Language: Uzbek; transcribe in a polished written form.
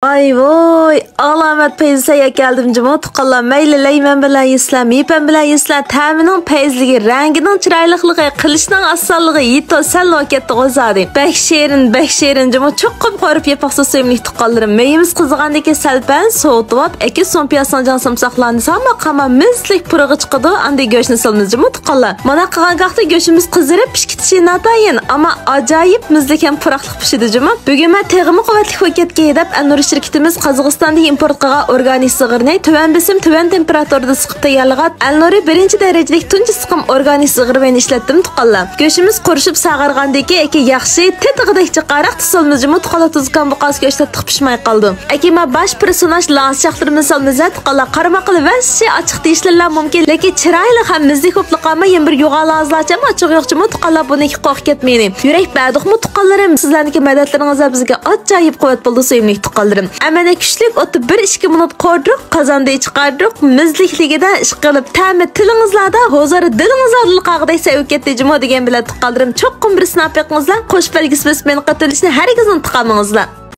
Ay voy, alamet peyzeye geldim cuma tuqalla meyleleymen bilen yislam, yipen bilen yislam, təminin peyzligi, renginin çıraylıqlığı, qilishinin assallığı, yito sen loketdi gozadi. Bek şerin cuma çok qım qorup yapaqsa suyumlik tuqallarım. Meyimiz qızıqandaki selpen soğutuvat, eki son piyasına can samsaqlandı. Sama qama mizlik pırığı çıqıdı, andi göşünü salınız cuma tuqalla. Mana qığangaqda göşümüz qızırıp pişkitişi natayın, ama acayip mizliken pıraqlıq pişidi cuma. Bugün mən teğimi quvvetlik hoketke edip, şirketimiz Qazaqstanda import qilgan organik sig'irni tuvan besim, tuvan temperaturada siqib tayyorlagan Alnuri birinchi darajalik tunji siqim organik sig'ir bilan ishlatdim tuqqanlar. Go'shimiz qurishib sag'irgandan keyin yaxshi tetig'idek chiqaraq tusolmizmi tuqqanlar tuzgan buqas go'shda tiqib pishmay qoldi. Akima bash personaj lansiyaqlarimiz salmizat tuqqanlar qarmaqli va shi ochiq deyishlar mumkin, lekin chiroyli ham mizli ko'pliqama yen bir yo'g'alazlarcha ochiq yo'qchimi tuqqanlar buni qo'q ketmaydi. Yurak badiqmi tuqqanlarim, sizlarniki madadlaringiz bizga ajoyib quvvat bo'ldi suyimlik tuqqanlarim. Amana kuchlik o'tib 1-2 minut qo'rdiq, qozonda chiqardiq, mizlikligida ish qilib, ta'mi tilingizlarda hozir dilingizlarni qag'day sevib ketdi jimo degan bilan tuqqanlarim. Cho'qqim bir snap yiqingizlar, qo'sh belgisi bilan qatilishni hargizini tiqamingizlar.